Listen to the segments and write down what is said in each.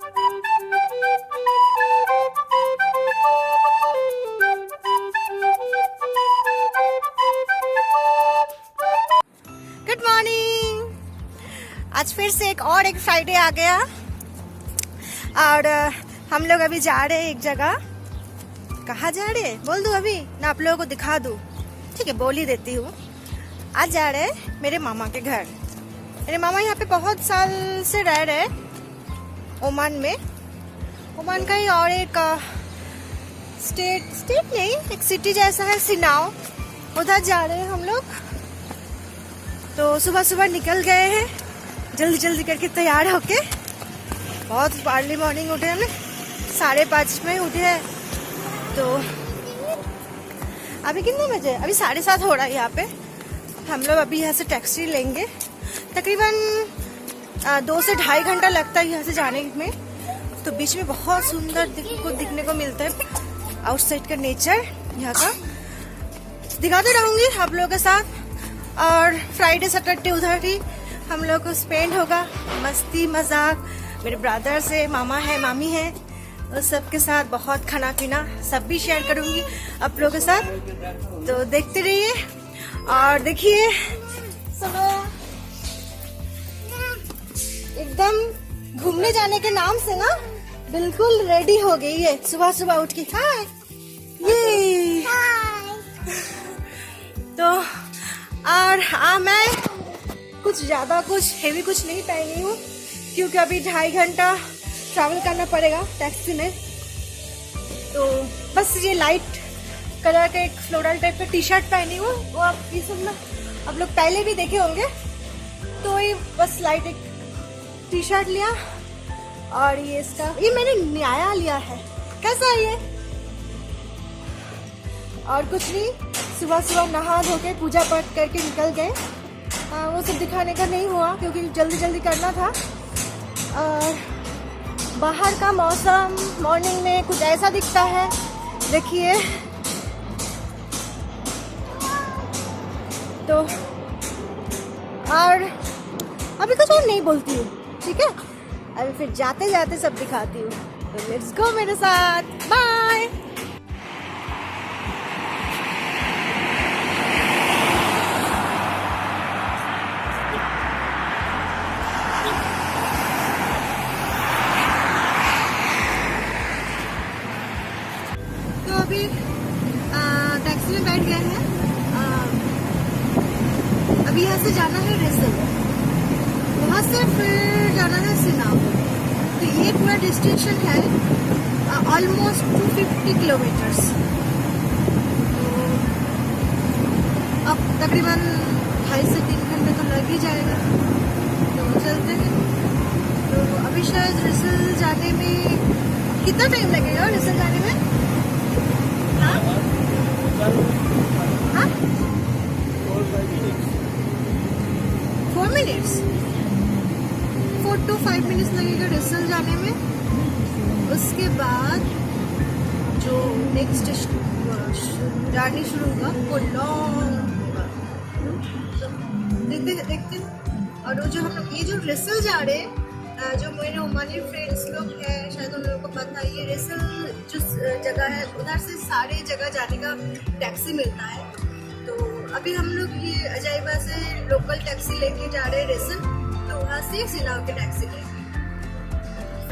Good morning. आज फिर से एक फ्राइडे आ गया और हम लोग अभी जा रहे हैं एक जगह। कहाँ जा रहे हैं बोल दूं अभी ना, आप लोगों को दिखा दूं? ठीक है, बोल ही देती हूँ। आज जा रहे हैं मेरे मामा के घर। मेरे मामा यहाँ पे बहुत साल से रह रहे ओमान में। ओमान का ही और एक स्टेट नहीं, एक सिटी जैसा है सिनाव, उधर जा रहे हैं हम लोग। तो सुबह सुबह निकल गए हैं जल्दी जल्दी करके तैयार होके। बहुत अर्ली मॉर्निंग उठे, हमने 5:30 में उठे हैं। तो अभी कितने बजे? अभी 7:30 हो रहा है यहाँ पे। हम लोग अभी यहाँ से टैक्सी लेंगे। तकरीबन 2 से 2.5 घंटा लगता है यहाँ से जाने में। तो बीच में बहुत सुंदर दिखने को मिलता है आउटसाइड का नेचर यहाँ का। दिखाते रहूंगी आप लोगों के साथ। और फ्राइडे सैटरडे उधर ही हम लोग को स्पेंड होगा, मस्ती मजाक। मेरे ब्रदर से मामा है, मामी है, उस सब के साथ बहुत खाना पीना सब भी शेयर करूंगी आप लोगों के साथ। तो देखते रहिए और देखिए। एकदम घूमने जाने के नाम से ना बिल्कुल रेडी हो गई है सुबह सुबह उठ के। हाय ये तो और मैं कुछ ज्यादा कुछ हेवी कुछ नहीं पहनी हूँ क्योंकि अभी 2.5 घंटा ट्रैवल करना पड़ेगा टैक्सी में। तो बस ये लाइट कलर का एक फ्लोरल टाइप का टी शर्ट पहनी हूँ। वो आप ये सब ना आप लोग पहले भी देखे होंगे। तो ये बस लाइट एक टी शर्ट लिया और ये मैंने नया लिया है। कैसा है ये? और कुछ नहीं, सुबह सुबह नहा धो के पूजा पाठ करके निकल गए। वो सब दिखाने का नहीं हुआ क्योंकि जल्दी जल्दी करना था। और बाहर का मौसम मॉर्निंग में कुछ ऐसा दिखता है, देखिए। तो और अभी कुछ और नहीं बोलती हूँ, ठीक है? अभी फिर जाते जाते सब दिखाती हूँ। तो लेट्स गो मेरे साथ, बाय। तो अभी टैक्सी में बैठ गए हैं। अभी यहाँ से जाना है रेसल, वहाँ से फिर जाना है सिनाव। तो ये पूरा डिस्टेंस है ऑलमोस्ट 250 किलोमीटर्स। तो अब तकरीबन 2.5 से 3 घंटे तो लग ही जाएगा। तो चलते हैं। तो अभी शायद रेसल जाने में कितना टाइम लगेगा? रेसल जाने में 4 मिनट्स, 4 to 5 मिनट्स लगेगा रेसल जाने में। उसके बाद जो नेक्स्ट जर्नी शुरू होगा वो लॉन्ग होगा। देखते और वो जो हम लोग ये जो रेसल जा रहे हैं, जो मेरे ओमानी फ्रेंड्स लोग हैं शायद उन लोगों को पता है, ये रेसल जो जगह है उधर से सारे जगह जाने का टैक्सी मिलता है। तो अभी हम लोग ये अजाइबा से लोकल टैक्सी लेके जा रहे हैं रेसल। तो वहाँ से सिनाव के टैक्सी लेंगे,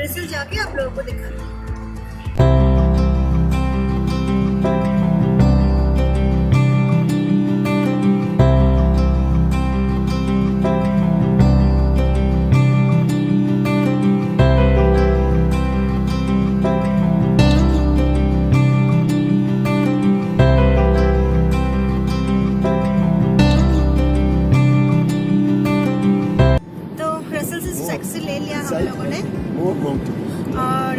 रेसल जाके आप लोगों को दिखाते हैं। टैक्सी ले लिया हम लोगों ने और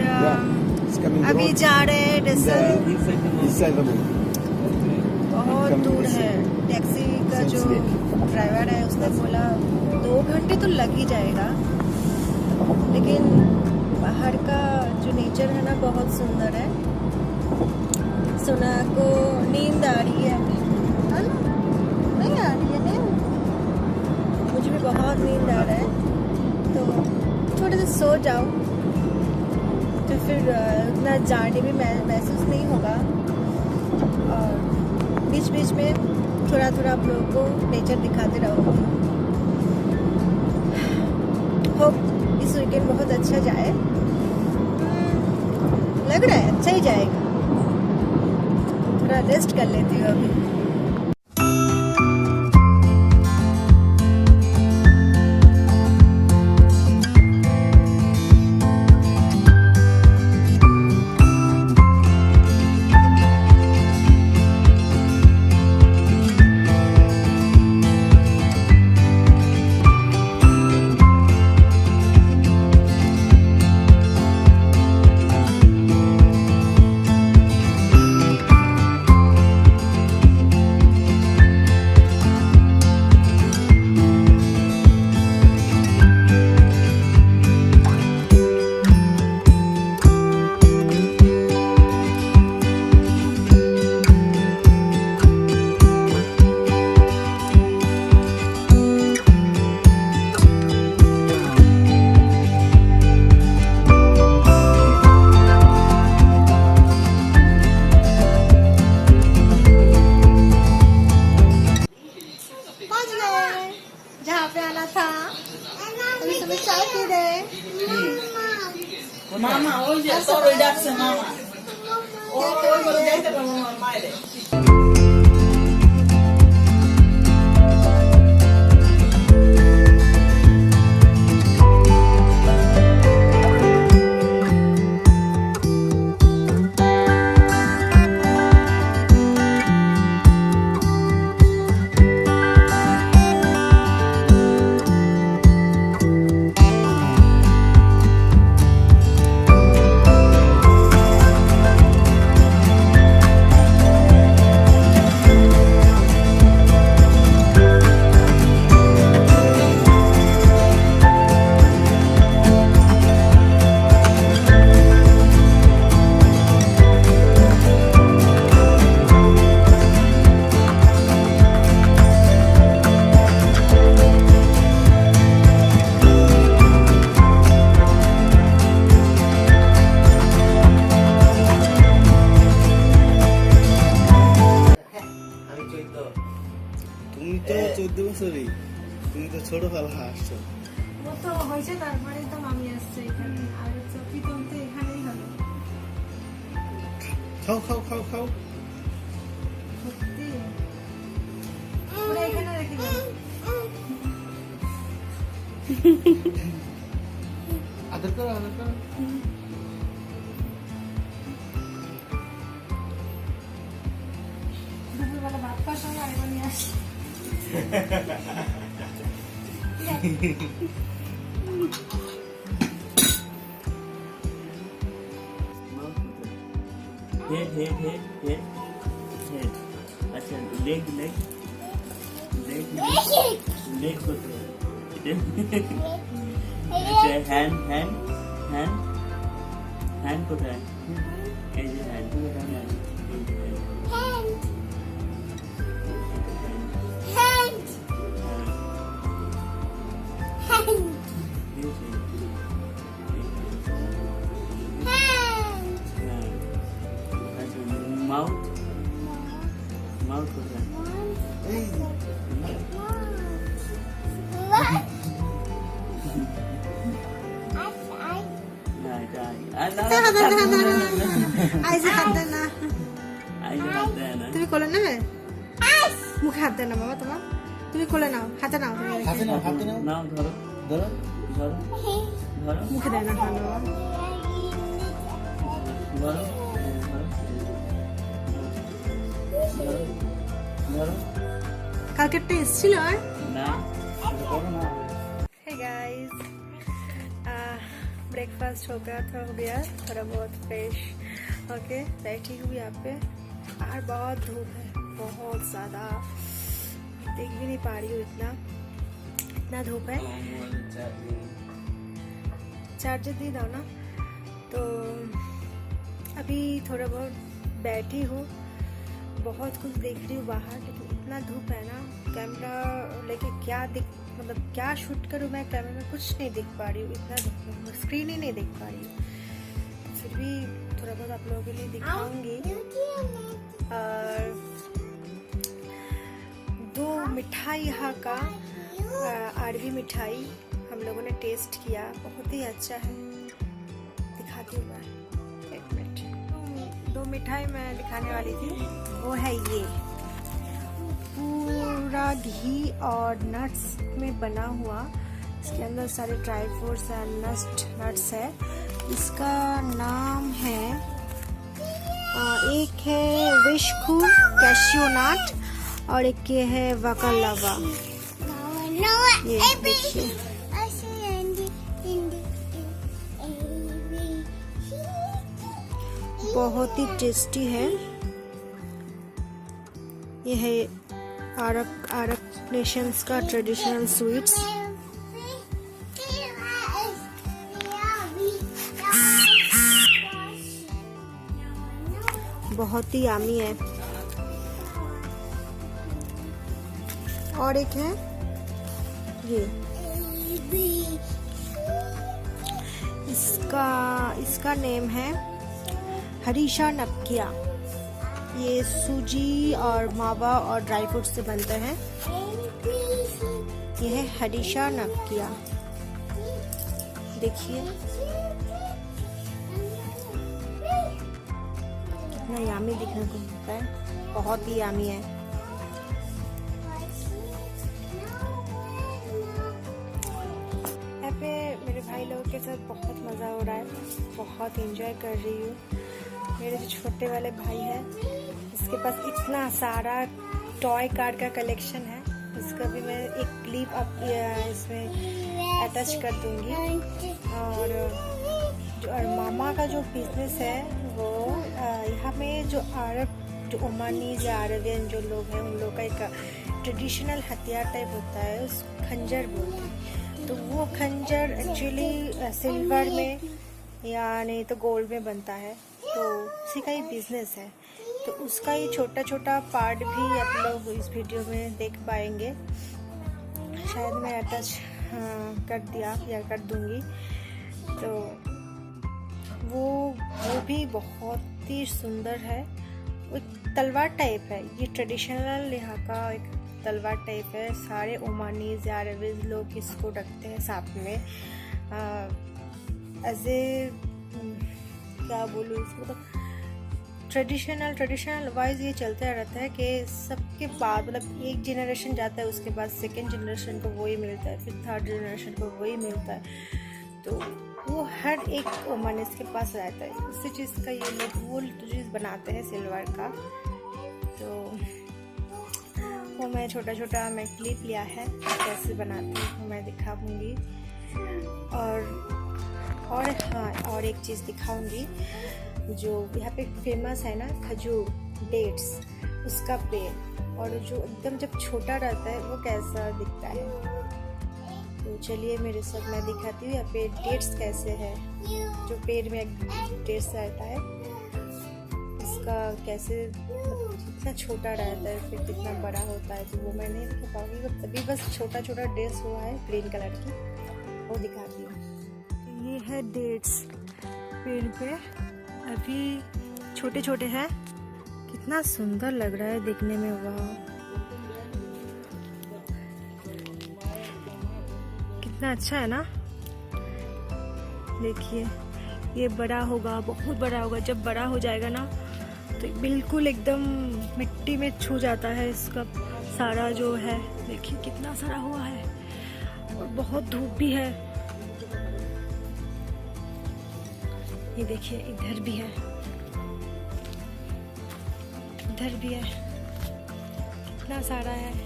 अभी जा रहे हैं रेसल। बहुत दूर है। टैक्सी का जो ड्राइवर है उसने बोला 2 घंटे तो लग ही जाएगा, लेकिन बाहर का जो नेचर है ना बहुत सुंदर है। सुना को नींद आ रही है अभी, है ना? नहीं आ रही है नींद? मुझे भी बहुत नींद आ रहा है। तो थोड़े से सो जाओ तो फिर उतना जाने में महसूस नहीं होगा। और बीच बीच में थोड़ा थोड़ा आप लोगों को नेचर दिखाते रहोगे। होप इस वीकेंड बहुत अच्छा जाए। लग रहा है अच्छा ही जाएगा। थोड़ा रेस्ट कर लेती हूँ अभी। जहाँ पे आना था अभी तुम्हें चाय पी रहे। Mama, hoje é só redação, mama. Hoje eu vou deitar para mamãe. তুমি তো 14 বছরই, তুমি তো ছোট খালা আসছো। ও তো হয়েছে তারপরে তো মামি আসছে এখানে। আর প্রীতম তো এখানেই হলো। খাও খাও খাও খাও। সত্যি ওরা এখানে রেখে গেল। আদর করো আদর করো। দুপুরবেলা ভাত খাওয়ার সময় আরেকবার নিয়ে আসি। Head. अच्छा leg होता है। अच्छा hand होता है। ऐसे hand माउथ होता है। আইসে হাত দেয় না। তুমি কোলে নেবে? মুখে হাত দেয় না বাবা তোমার। তুমি কোলে নাও, হাতে নাও। হাতে নাও নাও ধরো ধরো ধরো মুখে দেয় না ঠান্ডা বাবা। ধরো কালকে একটা এসেছিল আর না করো না। हे गाइस ब्रेकफास्ट हो गया थोड़ा बहुत फ्रेश होके बैठी हूँ यहाँ पे। और बहुत धूप है, बहुत ज़्यादा, देख भी नहीं पा रही हूँ इतना धूप है। चार्जर दे दो ना। तो अभी थोड़ा बहुत बैठी हूँ, बहुत कुछ देख रही हूँ बाहर, लेकिन इतना धूप है ना, कैमरा लेके मतलब क्या शूट करूँ मैं, कैमरे में कुछ नहीं देख पा रही हूँ, इतना धूप है, स्क्रीन ही नहीं देख पा रही हूँ। फिर भी थोड़ा बहुत आप लोगों के लिए दिखाऊंगी। और 2 मिठाई यहाँ का अरबी मिठाई हम लोगों ने टेस्ट किया, बहुत ही अच्छा है। दिखाती हूँ मैं, 1 मिनट। 2 मिठाई मैं दिखाने वाली थी, वो है ये पूरा घी और नट्स में बना हुआ, इसके अंदर सारे ड्राई फ्रूट्स एंड नट्स है। इसका नाम है एक है विशखू कैशियो नट और एक ये है वकालवा। ये देखिए, बहुत ही टेस्टी है। ये है अरब नेशंस का ट्रेडिशनल स्वीट्स। बहुत ही यामी है। और एक है ये, इसका नेम है हरीशा नपकिया। ये सूजी और मावा और ड्राई फ्रूट्स से बनते हैं। ये है हरीशा नपकिया, देखिए कितना यामी दिखने को मिलता है, बहुत ही यामी है। यहाँ पे मेरे भाई लोगों के साथ बहुत मज़ा हो रहा है, बहुत एंजॉय कर रही हूँ। मेरे जो छोटे वाले भाई है, इसके पास इतना सारा टॉय कार का कलेक्शन है, इसका भी मैं एक क्लिप आप इसमें अटैच कर दूंगी। और मामा का जो बिजनेस है वो यहाँ में जो ओमानीज या अरबियन जो लोग हैं, उन लोग का एक ट्रेडिशनल हथियार टाइप होता है, उस खंजर बोलते हैं। तो वो खंजर एक्चुअली सिल्वर में या नहीं तो गोल्ड में बनता है, तो उसी का ही बिजनेस है। तो उसका ही छोटा छोटा पार्ट भी आप लोग इस वीडियो में देख पाएंगे, शायद मैं अटैच कर दिया या कर दूंगी। तो वो भी बहुत ही सुंदर है। वो एक तलवार टाइप है, ये ट्रेडिशनल यहाँ का एक तलवार टाइप है। सारे ओमानीज या अरबीज लोग इसको रखते हैं साथ में एज ए क्या बोलूँ इसको, तो ट्रेडिशनल वाइज ये चलता रहता है कि सबके बाद मतलब एक जनरेशन जाता है, उसके बाद सेकेंड जनरेशन को वही मिलता है, फिर थर्ड जनरेशन को वही मिलता है। तो वो हर एक ओमानीज के पास रहता है। उसी चीज़ का ये लोग वो चीज़ बनाते हैं सिल्वर का। तो वो मैं छोटा मैं क्लिप लिया है, कैसे बनाती हूँ मैं दिखाऊंगी। और हाँ, और एक चीज़ दिखाऊंगी जो यहाँ पे फेमस है ना, खजूर डेट्स, उसका पेड़, और जो एकदम जब छोटा रहता है वो कैसा दिखता है। तो चलिए मेरे साथ मैं दिखाती हूँ यहाँ पे डेट्स कैसे है, जो पेड़ में डेट्स रहता है इसका कैसे कितना छोटा रहता है फिर कितना बड़ा होता है। तो वो मैं नहीं दिखा पाऊंगी, तभी बस छोटा डेट्स हुआ है ग्रीन कलर की, वो दिखाती हूँ। ये है डेट्स पेड़ पे, अभी छोटे हैं, कितना सुंदर लग रहा है देखने में। वाह, कितना अच्छा है ना। देखिए ये बड़ा होगा, बहुत बड़ा होगा। जब बड़ा हो जाएगा ना तो बिल्कुल एकदम मिट्टी में छू जाता है इसका सारा जो है। देखिए कितना सारा हुआ है, और बहुत धूप भी है। ये देखिए इधर भी है, इधर भी है, कितना सारा है।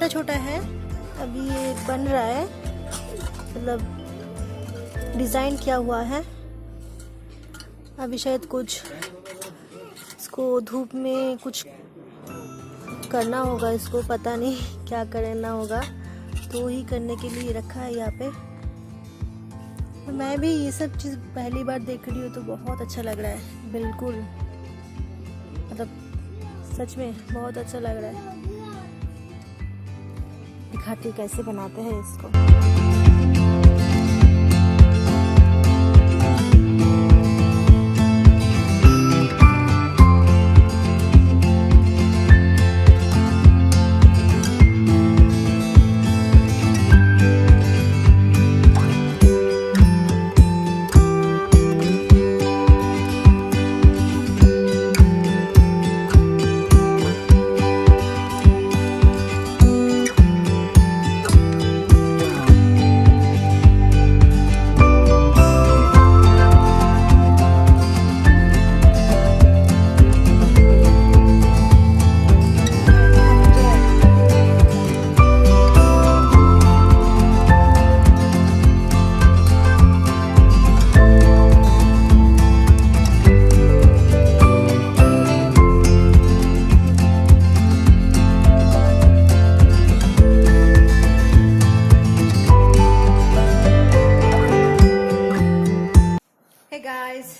छोटा है, अभी ये बन रहा है, मतलब डिज़ाइन किया हुआ है। अभी शायद कुछ इसको धूप में कुछ करना होगा, इसको पता नहीं क्या करना होगा, तो ही करने के लिए रखा है यहाँ पे। मैं भी ये सब चीज़ पहली बार देख रही हूँ तो बहुत अच्छा लग रहा है, बिल्कुल मतलब सच में बहुत अच्छा लग रहा है। दिखाती हूँ कैसे बनाते हैं इसको। गाइस,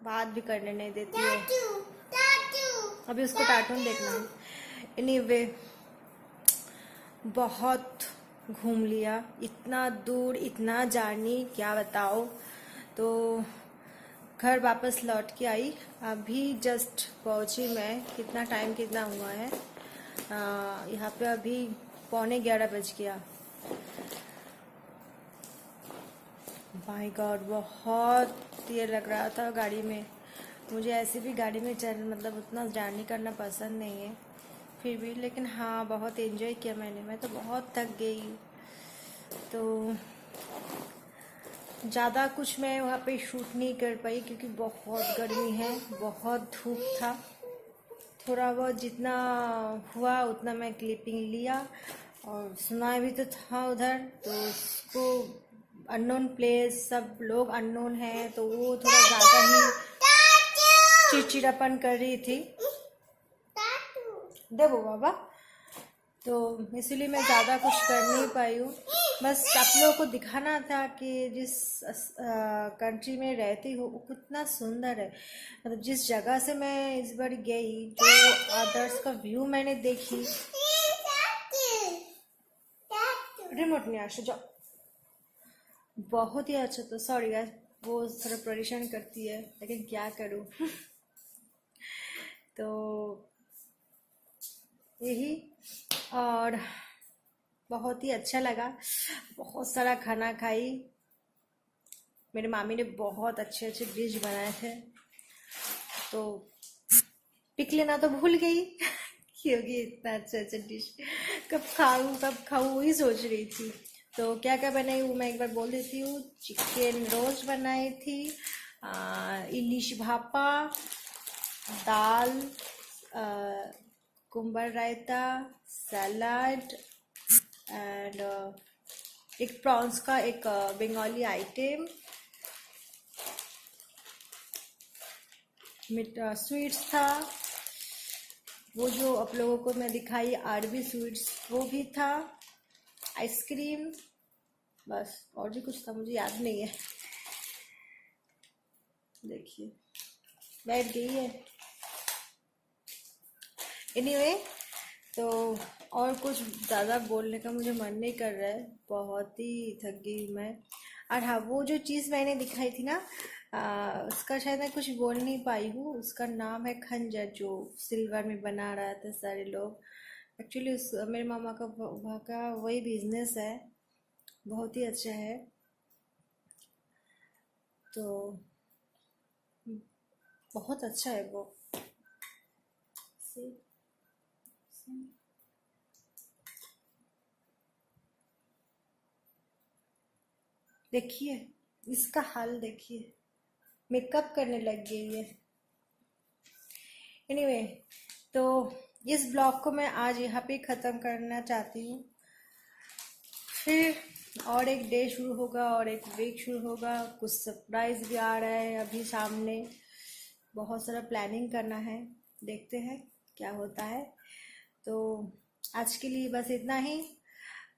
बात भी करने नहीं देती है। अभी उसको कार्टून देखना है। एनीवे, बहुत घूम लिया, इतना दूर, इतना जर्नी, क्या बताओ। तो घर वापस लौट के आई, अभी जस्ट पहुंची मैं। कितना टाइम कितना हुआ है, यहाँ पे अभी 11:15 बज गया। माय गॉड, बहुत देर लग रहा था गाड़ी में। मुझे ऐसे भी गाड़ी में चल मतलब उतना जर्नी करना पसंद नहीं है, फिर भी लेकिन हाँ बहुत एंजॉय किया मैंने। मैं तो बहुत थक गई, तो ज़्यादा कुछ मैं वहाँ पे शूट नहीं कर पाई क्योंकि बहुत गर्मी है, बहुत धूप था। थोड़ा बहुत जितना हुआ उतना मैं क्लिपिंग लिया और सुना भी तो था उधर। तो उसको अननोन प्लेस, सब लोग अननोन है, तो वो थोड़ा ज़्यादा ही चिड़चिड़ापन कर रही थी। देखो बाबा, तो इसलिए मैं ज़्यादा कुछ कर नहीं पाई हूँ। बस आप लोगों को दिखाना था कि जिस कंट्री में रहती हूँ वो कितना सुंदर है। मतलब जिस जगह से मैं इस बार गई, जो अदर्स का व्यू मैंने देखी। रिमोट नहीं आशा जाओ। बहुत ही अच्छा। तो सॉरी यार, वो थोड़ा परेशान करती है, लेकिन क्या करूँ। तो यही, और बहुत ही अच्छा लगा। बहुत सारा खाना खाई। मेरे मामी ने बहुत अच्छे अच्छे डिश बनाए थे, तो पिक लेना तो भूल गई क्योंकि इतना अच्छा अच्छा डिश कब खाऊं वही सोच रही थी। तो क्या क्या बनाई वो मैं एक बार बोल देती हूँ। चिकन रोस्ट बनाई थी, इलिश भापा, दाल, कुंबर रायता, सलाद एंड एक प्रॉन्स का एक बंगाली आइटम, स्वीट्स था। वो जो आप लोगों को मैं दिखाई अरबी स्वीट्स, वो भी था। आइसक्रीम, बस और भी कुछ था मुझे याद नहीं है। देखिए बैठ गई है। एनीवे, तो और कुछ ज़्यादा बोलने का मुझे मन नहीं कर रहा है, बहुत ही थक गई मैं। और हाँ, वो जो चीज़ मैंने दिखाई थी ना, उसका शायद मैं कुछ बोल नहीं पाई हूँ। उसका नाम है खंजर, जो सिल्वर में बना रहा था सारे लोग। एक्चुअली उस मेरे मामा का वहाँ का वही बिजनेस है, बहुत ही अच्छा है। तो बहुत अच्छा है वो। देखिए इसका हाल, देखिए मेकअप करने लग गई है। एनीवे, तो इस ब्लॉग को मैं आज यहाँ पे ख़त्म करना चाहती हूँ। फिर और एक डे शुरू होगा और एक वीक शुरू होगा, कुछ सरप्राइज भी आ रहा है अभी सामने, बहुत सारा प्लानिंग करना है, देखते हैं क्या होता है। तो आज के लिए बस इतना ही।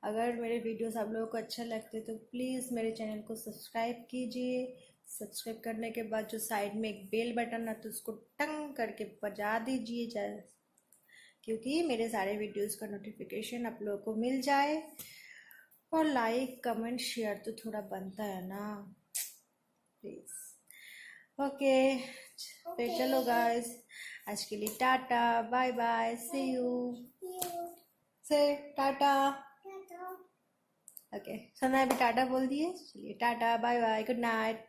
अगर मेरे वीडियोस आप लोगों को अच्छा लगते तो प्लीज़ मेरे चैनल को सब्सक्राइब कीजिए। सब्सक्राइब करने के बाद जो साइड में एक बेल बटन है तो उसको टंग करके बजा दीजिए, क्योंकि मेरे सारे वीडियोस का नोटिफिकेशन आप लोगों को मिल जाए। और लाइक कमेंट शेयर तो थोड़ा बनता है ना, प्लीज। ओके, फिर चलो गाइस, आज के लिए tata bye bye, see you, say tata. Okay, Sona अभी टाटा बोल दिए, चलिए tata bye bye, good night.